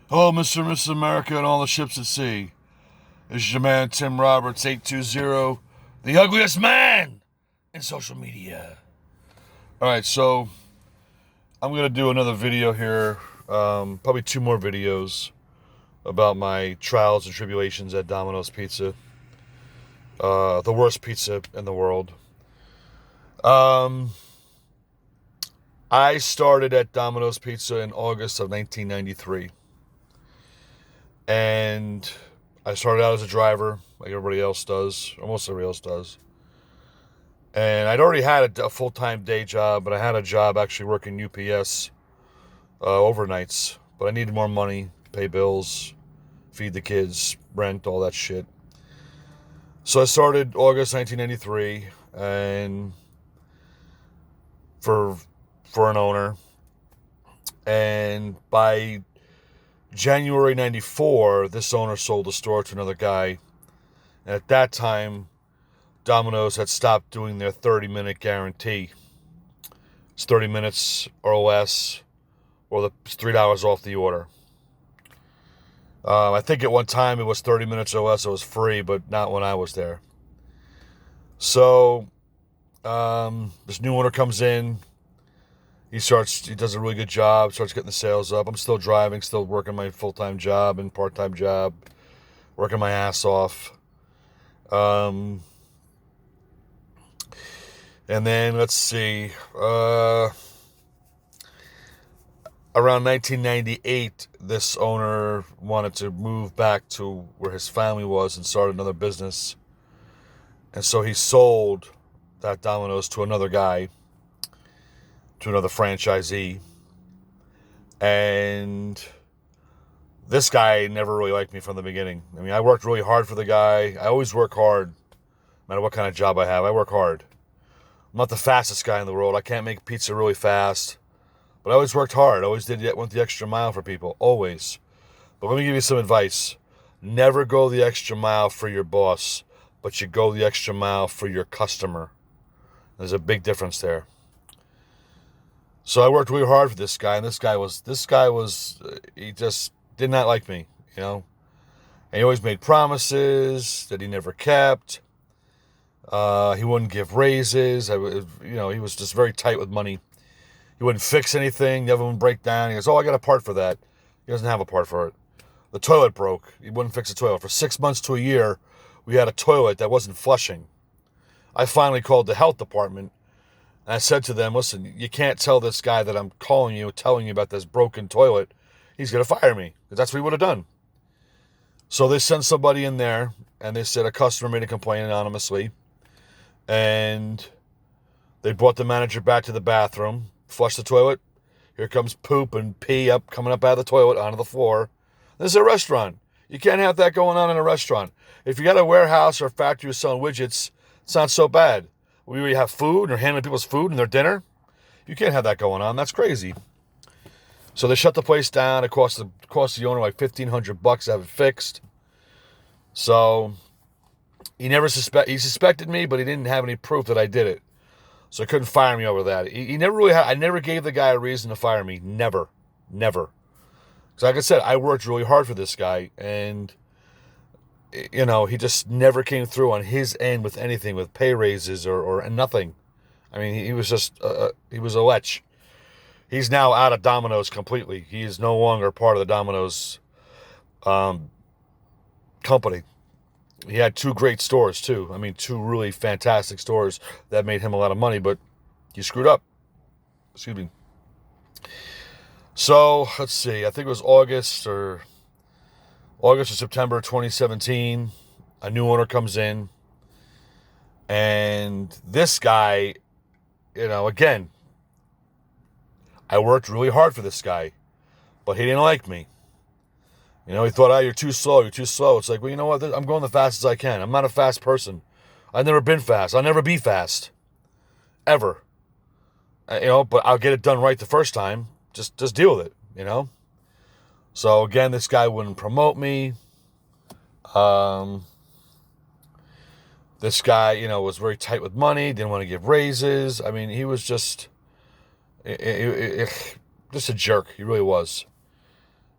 Hello, Mr. and Mrs. America and all the ships at sea. This is your man, Tim Roberts, 820, the ugliest man in social media. All right, so I'm going to do another video here, probably two more videos about my trials and tribulations at Domino's Pizza, the worst pizza in the world. I started at Domino's Pizza in August of 1993. And I started out as a driver, like everybody else does, or most everybody else does. And I'd already had a full-time day job, but I had a job actually working UPS overnights. But I needed more money, pay bills, feed the kids, rent, all that shit. So I started August 1993, and for an owner. And by January 94, this owner sold the store to another guy. And at that time, Domino's had stopped doing their 30-minute guarantee. It's 30 minutes or less, or the $3 off the order. I think at one time it was 30 minutes or less. It was free, but not when I was there. So this new owner comes in. He does a really good job, starts getting the sales up. I'm still driving, still working my full-time job and part-time job, working my ass off. And then, let's see, around 1998, this owner wanted to move back to where his family was and start another business. And so he sold that Domino's to another guy, to another franchisee. And this guy never really liked me from the beginning. I mean, I worked really hard for the guy. I always work hard, no matter what kind of job I have. I work hard. I'm not the fastest guy in the world. I can't make pizza really fast. But I always worked hard. I always went the extra mile for people. Always. But let me give you some advice. Never go the extra mile for your boss, but you go the extra mile for your customer. There's a big difference there. So I worked really hard for this guy, and this guy was, he just did not like me, you know. And he always made promises that he never kept. He wouldn't give raises. He was just very tight with money. He wouldn't fix anything. The oven would break down. He goes, "Oh, I got a part for that." He doesn't have a part for it. The toilet broke. He wouldn't fix the toilet. For 6 months to a year, we had a toilet that wasn't flushing. I finally called the health department, and I said to them, "Listen, you can't tell this guy that I'm telling you about this broken toilet. He's going to fire me," because that's what he would have done. So they sent somebody in there, and they said a customer made a complaint anonymously, and they brought the manager back to the bathroom, flushed the toilet. Here comes poop and pee coming up out of the toilet onto the floor. This is a restaurant. You can't have that going on in a restaurant. If you got a warehouse or a factory selling widgets, it's not so bad. We have food or handling people's food and their dinner. You can't have that going on. That's crazy. So they shut the place down. It cost the owner like $1,500 to have it fixed. So he suspected me, but he didn't have any proof that I did it. So he couldn't fire me over that. He never really I never gave the guy a reason to fire me. Never. Never. Because like I said, I worked really hard for this guy, and he just never came through on his end with anything, with pay raises or nothing. I mean, he was just he was a lech. He's now out of Domino's completely. He is no longer part of the Domino's company. He had two great stores, too. I mean, two really fantastic stores that made him a lot of money, but he screwed up. Excuse me. So, let's see. I think it was August or September 2017. A new owner comes in. And this guy, again, I worked really hard for this guy, but he didn't like me. He thought, "Oh, you're too slow. It's like, well, you know what? I'm going the fastest I can. I'm not a fast person. I've never been fast. I'll never be fast. Ever. But I'll get it done right the first time. Just deal with it, So, again, this guy wouldn't promote me. This guy, was very tight with money, didn't want to give raises. I mean, he was just a jerk. He really was.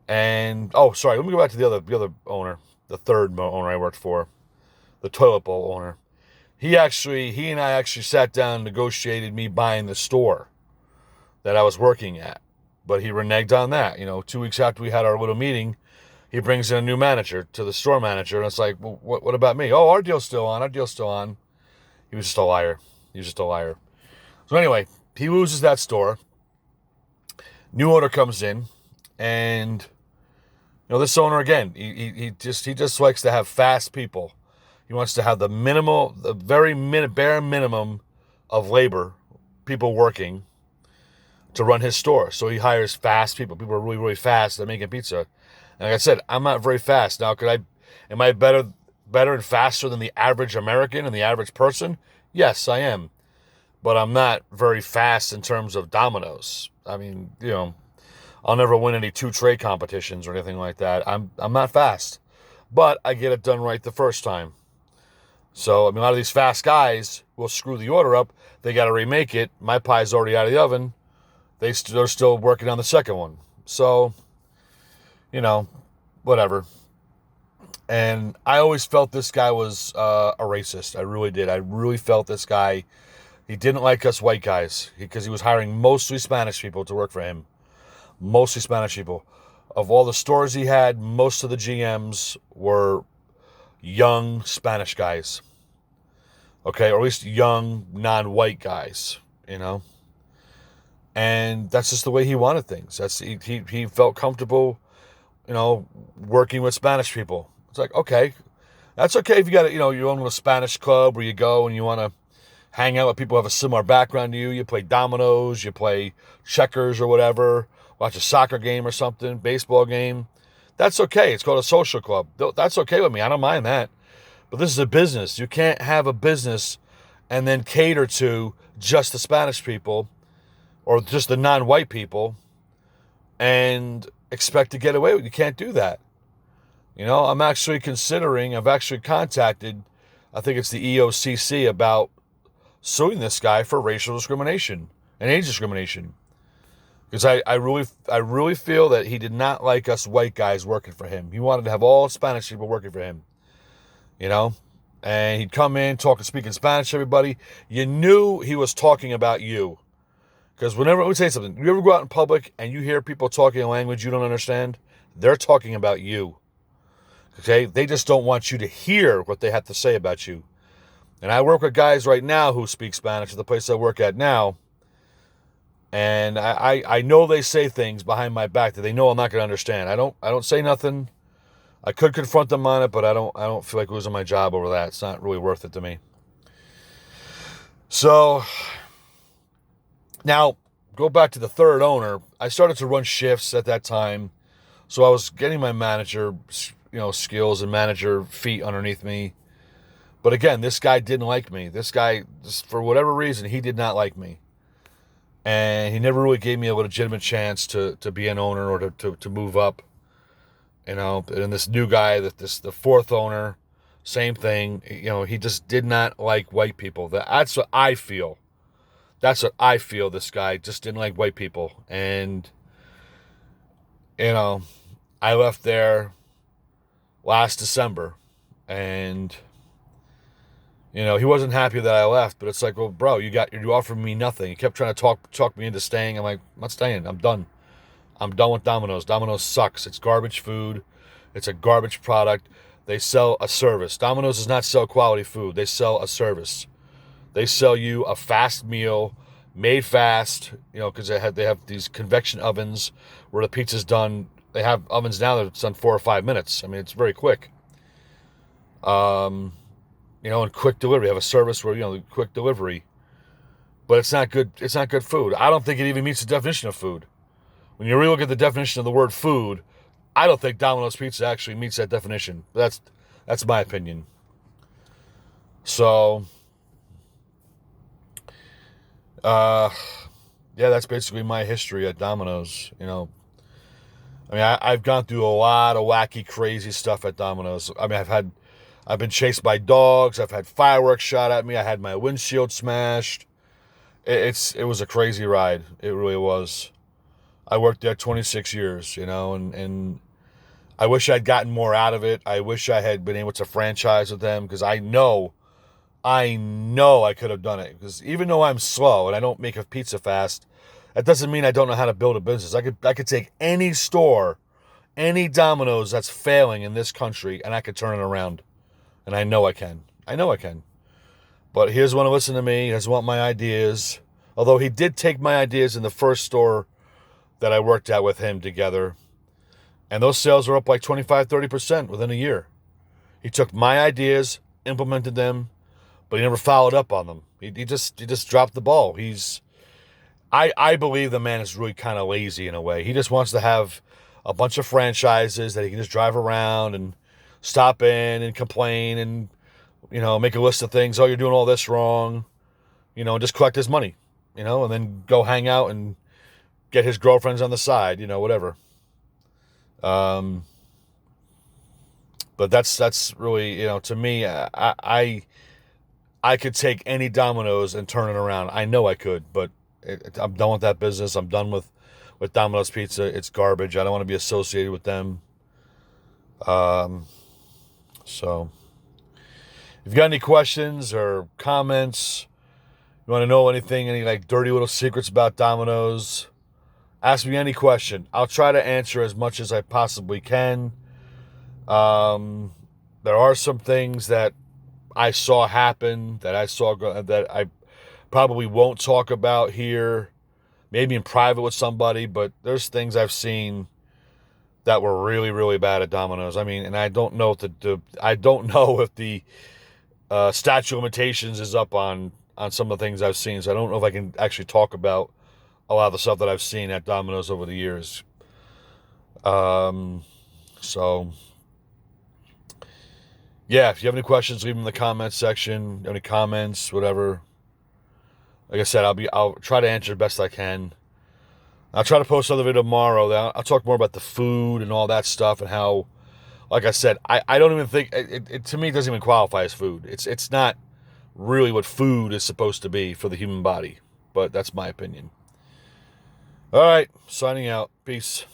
And oh, sorry, let me go back to the other owner, the third owner I worked for, the toilet bowl owner. He and I actually sat down and negotiated me buying the store that I was working at. But he reneged on that. 2 weeks after we had our little meeting, he brings in a new manager to the store manager, and it's like, well, what about me? Oh, our deal's still on. Our deal's still on. He was just a liar. He was just a liar. So anyway, he loses that store. New owner comes in, and this owner again, he just likes to have fast people. He wants to have the bare minimum of labor, people working to run his store. So he hires fast people. People are really, really fast at making pizza. And like I said, I'm not very fast. Now, am I better and faster than the average American and the average person? Yes, I am. But I'm not very fast in terms of dominoes. I mean, I'll never win any 2 tray competitions or anything like that. I'm not fast. But I get it done right the first time. So, a lot of these fast guys will screw the order up. They got to remake it. My pie's already out of the oven. They're still working on the second one. So, whatever. And I always felt this guy was a racist. I really did. I really felt this guy, he didn't like us white guys because he was hiring mostly Spanish people to work for him. Mostly Spanish people. Of all the stores he had, most of the GMs were young Spanish guys. Okay, or at least young, non-white guys, And that's just the way he wanted things. He felt comfortable, working with Spanish people. It's like, okay, that's okay if you got your own little Spanish club where you go and you want to hang out with people who have a similar background to you. You play dominoes, you play checkers or whatever, watch a soccer game or something, baseball game. That's okay. It's called a social club. That's okay with me. I don't mind that. But this is a business. You can't have a business and then cater to just the Spanish people or just the non-white people and expect to get away with it. You can't do that. I've actually contacted, I think it's the EOCC, about suing this guy for racial discrimination and age discrimination. Because I really feel that he did not like us white guys working for him. He wanted to have all Spanish people working for him. And he'd come in, speaking Spanish to everybody. You knew he was talking about you. Because let me say something. You ever go out in public and you hear people talking a language you don't understand? They're talking about you. Okay? They just don't want you to hear what they have to say about you. And I work with guys right now who speak Spanish at the place I work at now. And I know they say things behind my back that they know I'm not going to understand. I don't say nothing. I could confront them on it, but I don't feel like losing my job over that. It's not really worth it to me. So now go back to the third owner. I started to run shifts at that time. So I was getting my manager, skills and manager feet underneath me. But again, this guy didn't like me. This guy, just for whatever reason, he did not like me. And he never really gave me a legitimate chance to be an owner or to move up. And this new guy, the fourth owner, same thing. He just did not like white people. That's what I feel. This guy just didn't like white people. And, I left there last December. And, he wasn't happy that I left. But it's like, well, bro, you offered me nothing. You kept trying to talk me into staying. I'm like, I'm not staying. I'm done. I'm done with Domino's. Domino's sucks. It's garbage food. It's a garbage product. They sell a service. Domino's does not sell quality food. They sell a service. They sell you a fast meal, made fast, because they have these convection ovens where the pizza's done. They have ovens now that's done 4 or 5 minutes. I mean, it's very quick. And quick delivery. They have a service where, quick delivery. But it's not good. It's not good food. I don't think it even meets the definition of food. When you really look at the definition of the word food, I don't think Domino's Pizza actually meets that definition. That's my opinion. So, that's basically my history at Domino's. I've gone through a lot of wacky, crazy stuff at Domino's. I've been chased by dogs. I've had fireworks shot at me. I had my windshield smashed. It was a crazy ride. It really was. I worked there 26 years, and I wish I'd gotten more out of it. I wish I had been able to franchise with them, because I know I could have done it. Because even though I'm slow and I don't make a pizza fast, that doesn't mean I don't know how to build a business. I could take any store, any Domino's that's failing in this country, and I could turn it around. And I know I can. I know I can. But he doesn't want to listen to me. He doesn't want my ideas. Although he did take my ideas in the first store that I worked at with him together. And those sales were up like 25-30% within a year. He took my ideas, implemented them, but he never followed up on them. He just dropped the ball. I believe the man is really kind of lazy in a way. He just wants to have a bunch of franchises that he can just drive around and stop in and complain and, make a list of things. Oh, you're doing all this wrong, and just collect his money, and then go hang out and get his girlfriends on the side, whatever. But that's really, to me, I could take any Domino's and turn it around. I know I could, but I'm done with that business. I'm done with Domino's Pizza. It's garbage. I don't want to be associated with them. So if you've got any questions or comments, you want to know anything, any like dirty little secrets about Domino's, ask me any question. I'll try to answer as much as I possibly can. There are some things that I saw happen that I probably won't talk about here, maybe in private with somebody, but there's things I've seen that were really, really bad at Domino's. I mean, and I don't know if the statute of limitations is up on some of the things I've seen, so I don't know if I can actually talk about a lot of the stuff that I've seen at Domino's over the years. So yeah, if you have any questions, leave them in the comments section. Any comments, whatever. Like I said, I'll try to answer the best I can. I'll try to post another video tomorrow. I'll talk more about the food and all that stuff, and how, like I said, I don't even think it to me, it doesn't even qualify as food. It's not really what food is supposed to be for the human body, but that's my opinion. All right, signing out. Peace.